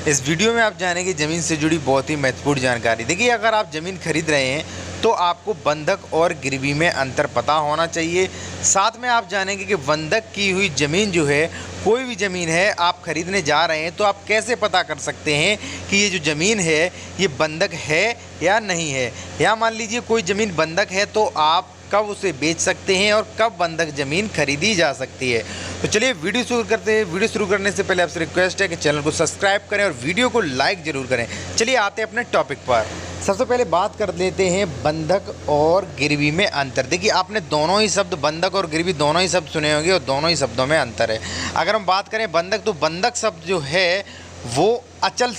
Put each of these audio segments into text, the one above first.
इस वीडियो में आप जानेंगे ज़मीन से जुड़ी बहुत ही महत्वपूर्ण जानकारी। देखिए, अगर आप ज़मीन खरीद रहे हैं तो आपको बंधक और गिरवी में अंतर पता होना चाहिए। साथ में आप जानेंगे कि बंधक की हुई ज़मीन जो है, कोई भी ज़मीन है आप खरीदने जा रहे हैं तो आप कैसे पता कर सकते हैं कि ये जो ज़मीन है ये बंधक है या नहीं है। या मान लीजिए कोई ज़मीन बंधक है तो आप कब उसे बेच सकते हैं और कब बंधक ज़मीन खरीदी जा सकती है। तो चलिए वीडियो शुरू करते हैं। वीडियो शुरू करने से पहले आपसे रिक्वेस्ट है कि चैनल को सब्सक्राइब करें और वीडियो को लाइक ज़रूर करें। चलिए आते हैं अपने टॉपिक पर। सबसे पहले बात कर लेते हैं बंधक और गिरवी में अंतर। देखिए, आपने दोनों ही शब्द बंधक और गिरवी दोनों ही शब्द सुने होंगे और दोनों ही शब्दों में अंतर है। अगर हम बात करें बंधक, तो बंधक शब्द जो है वो अचल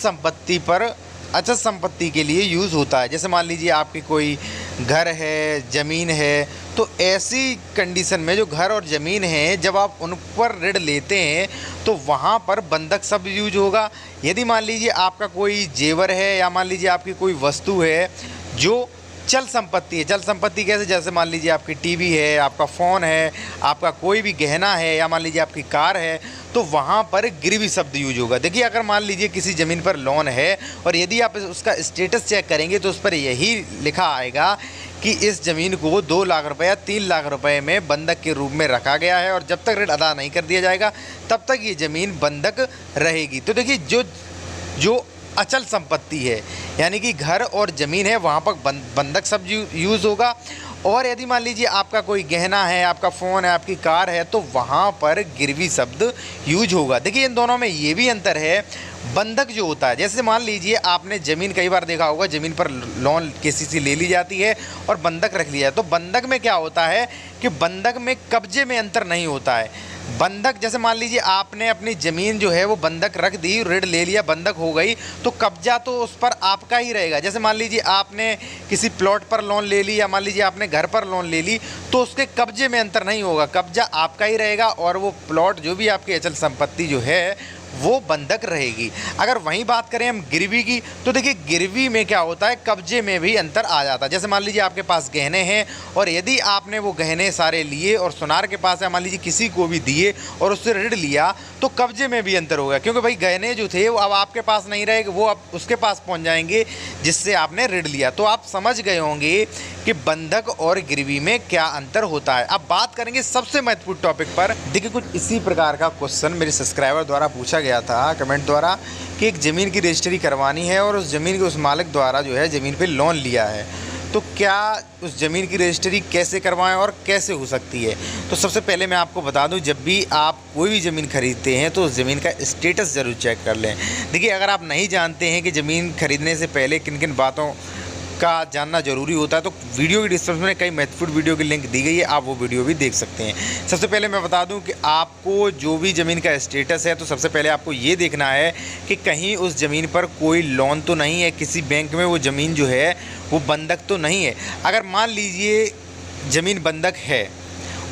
संपत्ति के लिए यूज़ होता है। जैसे मान लीजिए आपकी कोई घर है, ज़मीन है, तो ऐसी कंडीशन में जो घर और ज़मीन है, जब आप उन पर ऋण लेते हैं तो वहाँ पर बंधक शब्द यूज होगा। यदि मान लीजिए आपका कोई जेवर है या मान लीजिए आपकी कोई वस्तु है जो चल संपत्ति है। चल संपत्ति कैसे? जैसे मान लीजिए आपकी टीवी है, आपका फ़ोन है, आपका कोई भी गहना है या मान लीजिए आपकी कार है, तो वहाँ पर गिरवी शब्द यूज होगा। देखिए, अगर मान लीजिए किसी ज़मीन पर लोन है और यदि आप उसका स्टेटस चेक करेंगे तो उस पर यही लिखा आएगा कि इस ज़मीन को 2 लाख रुपये या 3 लाख रुपए में बंधक के रूप में रखा गया है और जब तक ऋण अदा नहीं कर दिया जाएगा तब तक ये ज़मीन बंधक रहेगी। तो देखिए, जो अचल संपत्ति है यानी कि घर और ज़मीन है, वहाँ पर बंधक शब्द यूज़ होगा। और यदि मान लीजिए आपका कोई गहना है, आपका फ़ोन है, आपकी कार है, तो वहाँ पर गिरवी शब्द यूज होगा। देखिए, इन दोनों में ये भी अंतर है। बंधक जो होता है, जैसे मान लीजिए आपने ज़मीन, कई बार देखा होगा ज़मीन पर लोन किसी से ले ली जाती है और बंधक रख लिया। तो बंधक में क्या होता है कि बंधक में कब्जे में अंतर नहीं होता है। बंधक, जैसे मान लीजिए आपने अपनी ज़मीन जो है वो बंधक रख दी, ऋण ले लिया, बंधक हो गई, तो कब्जा तो उस पर आपका ही रहेगा। जैसे मान लीजिए आपने किसी प्लॉट पर लोन ले ली या मान लीजिए आपने घर पर लोन ले ली, तो उसके कब्जे में अंतर नहीं होगा, कब्जा आपका ही रहेगा और वो प्लॉट जो भी आपकी अचल संपत्ति जो है वो बंधक रहेगी। अगर वहीं बात करें हम गिरवी की, तो देखिए गिरवी में क्या होता है, कब्जे में भी अंतर आ जाता है। जैसे मान लीजिए आपके पास गहने हैं और यदि आपने वो गहने सारे लिए और सुनार के पास है, मान लीजिए किसी को भी दिए और उससे ऋण लिया, तो कब्जे में भी अंतर होगा, क्योंकि भाई गहने जो थे वो अब आपके पास नहीं रहेंगे, वो अब उसके पास पहुंच जाएंगे जिससे आपने ऋण लिया। तो आप समझ गए होंगे कि बंधक और गिरवी में क्या अंतर होता है। अब बात करेंगे सबसे महत्वपूर्ण टॉपिक पर। देखिए, कुछ इसी प्रकार का क्वेश्चन मेरे सब्सक्राइबर द्वारा पूछा गया था कमेंट द्वारा कि एक ज़मीन की रजिस्ट्री करवानी है और उस ज़मीन के उस मालिक द्वारा जो है ज़मीन पे लोन लिया है, तो क्या उस ज़मीन की रजिस्ट्री कैसे करवाएं और कैसे हो सकती है। तो सबसे पहले मैं आपको बता दूं, जब भी आप कोई भी ज़मीन खरीदते हैं तो उस ज़मीन का स्टेटस ज़रूर चेक कर लें। देखिए, अगर आप नहीं जानते हैं कि ज़मीन खरीदने से पहले किन किन बातों का जानना ज़रूरी होता है, तो वीडियो की डिस्क्रिप्शन में कई महत्वपूर्ण वीडियो की लिंक दी गई है, आप वो वीडियो भी देख सकते हैं। सबसे पहले मैं बता दूं कि आपको जो भी ज़मीन का स्टेटस है, तो सबसे पहले आपको ये देखना है कि कहीं उस ज़मीन पर कोई लोन तो नहीं है, किसी बैंक में वो ज़मीन जो है वो बंधक तो नहीं है। अगर मान लीजिए ज़मीन बंधक है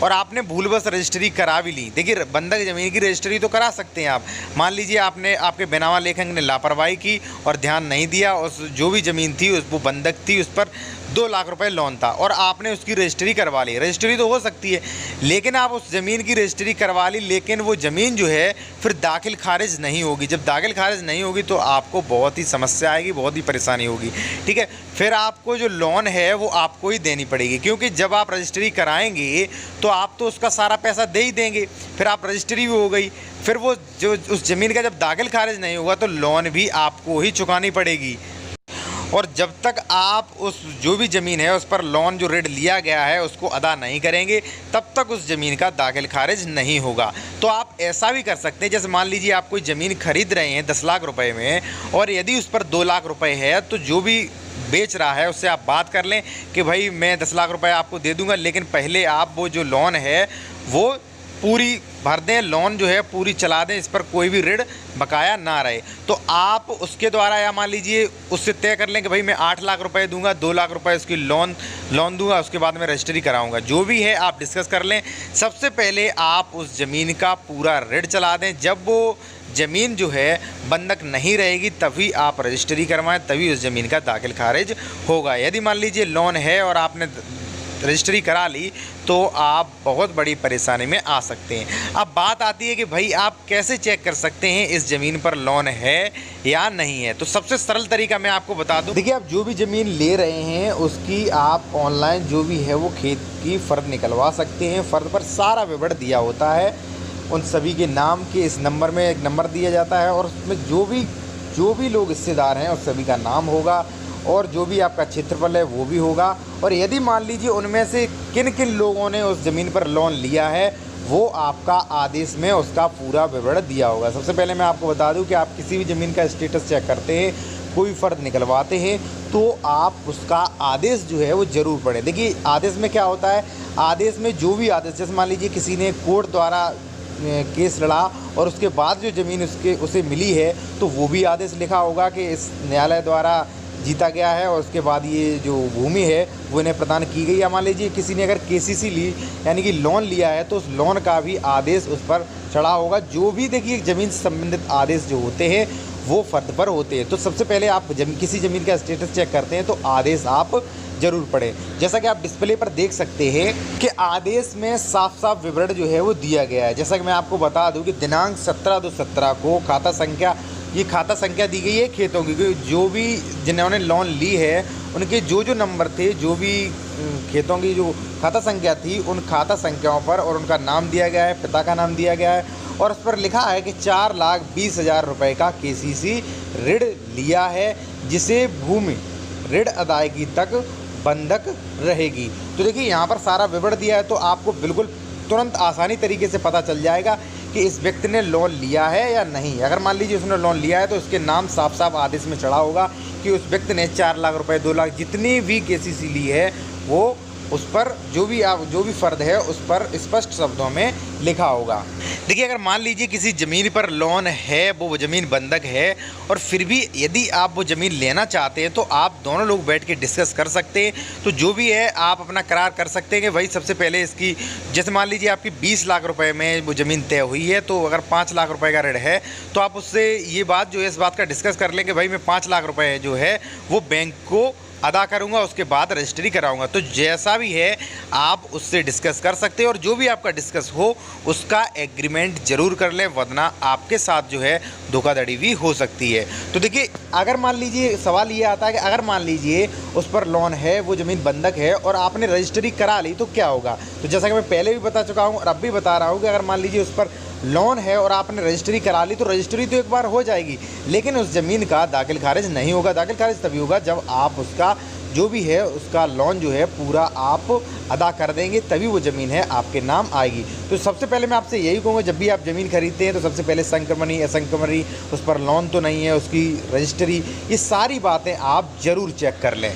और आपने भूलवश रजिस्ट्री करा भी ली, देखिए बंधक ज़मीन की रजिस्ट्री तो करा सकते हैं आप। मान लीजिए आपके बेनामा लेखक ने लापरवाही की और ध्यान नहीं दिया, उस जो भी ज़मीन थी वो बंधक थी, उस पर 2 लाख रुपए लोन था और आपने उसकी रजिस्ट्री करवा ली। रजिस्ट्री तो हो सकती है, लेकिन आप उस ज़मीन की रजिस्ट्री करवा ली, लेकिन वो ज़मीन जो है फिर दाखिल खारिज नहीं होगी। जब दाखिल खारिज नहीं होगी तो आपको बहुत ही समस्या आएगी, बहुत ही परेशानी होगी। ठीक है, फिर आपको जो लोन है वो आपको ही देनी पड़ेगी, क्योंकि जब आप रजिस्ट्री कराएंगे तो आप तो उसका सारा पैसा दे ही देंगे, फिर आप रजिस्ट्री भी हो गई, फिर वो जो उस ज़मीन का जब दाखिल खारिज नहीं होगा तो लोन भी आपको ही चुकानी पड़ेगी। और जब तक आप उस जो भी ज़मीन है उस पर लोन जो ऋण लिया गया है उसको अदा नहीं करेंगे, तब तक उस ज़मीन का दाखिल खारिज नहीं होगा। तो आप ऐसा भी कर सकते हैं, जैसे मान लीजिए आप कोई ज़मीन खरीद रहे हैं 10 लाख रुपए में और यदि उस पर 2 लाख रुपए है, तो जो भी बेच रहा है उससे आप बात कर लें कि भाई मैं 10 लाख रुपए आपको दे दूंगा, लेकिन पहले आप वो जो लोन है वो पूरी भर दें, लोन जो है पूरी चला दें, इस पर कोई भी ऋण बकाया ना रहे। तो आप उसके द्वारा या मान लीजिए उससे तय कर लें कि भाई मैं 8 लाख रुपए दूंगा, 2 लाख रुपए उसकी लोन दूंगा, उसके बाद मैं रजिस्ट्री कराऊंगा। जो भी है आप डिस्कस कर लें। सबसे पहले आप उस ज़मीन का पूरा ऋण चला दें। जब वो ज़मीन जो है बंधक नहीं रहेगी तभी आप रजिस्ट्री करवाएं, तभी उस ज़मीन का दाखिल खारिज होगा। यदि मान लीजिए लोन है और आपने रजिस्ट्री करा ली तो आप बहुत बड़ी परेशानी में आ सकते हैं। अब बात आती है कि भाई आप कैसे चेक कर सकते हैं इस ज़मीन पर लोन है या नहीं है। तो सबसे सरल तरीका मैं आपको बता दूं, देखिए आप जो भी ज़मीन ले रहे हैं उसकी आप ऑनलाइन जो भी है वो खेत की फ़र्द निकलवा सकते हैं। फ़र्द पर सारा विवरण दिया होता है, उन सभी के नाम के इस नंबर में एक नंबर दिया जाता है और उसमें जो भी लोग हिस्सेदार हैं उस सभी का नाम होगा और जो भी आपका क्षेत्रफल है वो भी होगा। और यदि मान लीजिए उनमें से किन किन लोगों ने उस ज़मीन पर लोन लिया है वो आपका आदेश में उसका पूरा विवरण दिया होगा। सबसे पहले मैं आपको बता दूं कि आप किसी भी ज़मीन का स्टेटस चेक करते हैं, कोई फ़र्द निकलवाते हैं तो आप उसका आदेश जो है वो ज़रूर पढ़ें। देखिए आदेश में क्या होता है, आदेश में जो भी आदेश, जैसे मान लीजिए किसी ने कोर्ट द्वारा केस लड़ा और उसके बाद जो ज़मीन उसे मिली है तो वो भी आदेश लिखा होगा कि इस न्यायालय द्वारा जीता गया है और उसके बाद ये जो भूमि है वो इन्हें प्रदान की गई। या मान लीजिए किसी ने अगर केसीसी ली यानी कि लोन लिया है तो उस लोन का भी आदेश उस पर चढ़ा होगा। जो भी देखिए ज़मीन से संबंधित आदेश जो होते हैं वो फ़र्द पर होते हैं। तो सबसे पहले आप किसी ज़मीन का स्टेटस चेक करते हैं तो आदेश आप ज़रूर पढ़ें। जैसा कि आप डिस्प्ले पर देख सकते हैं कि आदेश में साफ साफ विवरण जो है वो दिया गया है। जैसा कि मैं आपको बता दूं कि दिनांक 17/2/17 को खाता संख्या दी गई है खेतों की, जो भी जिन्होंने लोन ली है उनके जो नंबर थे, जो भी खेतों की जो खाता संख्या थी उन खाता संख्याओं पर और उनका नाम दिया गया है, पिता का नाम दिया गया है और उस पर लिखा है कि 4,20,000 रुपये का केसीसी ऋण लिया है जिसे भूमि ऋण अदायगी तक बंधक रहेगी। तो देखिए यहाँ पर सारा विवरण दिया है तो आपको बिल्कुल तुरंत आसानी तरीके से पता चल जाएगा कि इस व्यक्ति ने लोन लिया है या नहीं। अगर मान लीजिए उसने लोन लिया है तो उसके नाम साफ साफ आदेश में चढ़ा होगा कि उस व्यक्ति ने 4 लाख रुपए, 2 लाख जितनी भी केसीसी ली है वो उस पर जो भी फ़र्द है उस पर स्पष्ट शब्दों में लिखा होगा। देखिए अगर मान लीजिए किसी ज़मीन पर लोन है, वो ज़मीन बंधक है और फिर भी यदि आप वो ज़मीन लेना चाहते हैं तो आप दोनों लोग बैठ के डिस्कस कर सकते हैं। तो जो भी है आप अपना करार कर सकते हैं कि भाई सबसे पहले इसकी, जैसे मान लीजिए आपकी 20 लाख रुपए में वो ज़मीन तय हुई है तो अगर 5 लाख रुपए का ऋण है तो आप उससे ये बात जो है इस बात का डिस्कस कर लें कि भाई मैं 5 लाख रुपये जो है वो बैंक को अदा करूंगा, उसके बाद रजिस्ट्री कराऊंगा। तो जैसा भी है आप उससे डिस्कस कर सकते हैं और जो भी आपका डिस्कस हो उसका एग्रीमेंट ज़रूर कर लें, वरना आपके साथ जो है धोखाधड़ी भी हो सकती है। तो देखिए अगर मान लीजिए सवाल ये आता है कि अगर मान लीजिए उस पर लोन है, वो ज़मीन बंधक है और आपने रजिस्ट्री करा ली तो क्या होगा। तो जैसा कि मैं पहले भी बता चुका हूँ और अब भी बता रहा हूँ कि अगर मान लीजिए उस पर लोन है और आपने रजिस्ट्री करा ली तो रजिस्ट्री तो एक बार हो जाएगी लेकिन उस ज़मीन का दाखिल खारिज नहीं होगा। दाखिल खारिज तभी होगा जब आप उसका जो भी है उसका लोन जो है पूरा आप अदा कर देंगे, तभी वो ज़मीन है आपके नाम आएगी। तो सबसे पहले मैं आपसे यही कहूँगा जब भी आप ज़मीन खरीदते हैं तो सबसे पहले संक्रमणी असंक्रमणी, उस पर लोन तो नहीं है, उसकी रजिस्ट्री, ये सारी बातें आप ज़रूर चेक कर लें।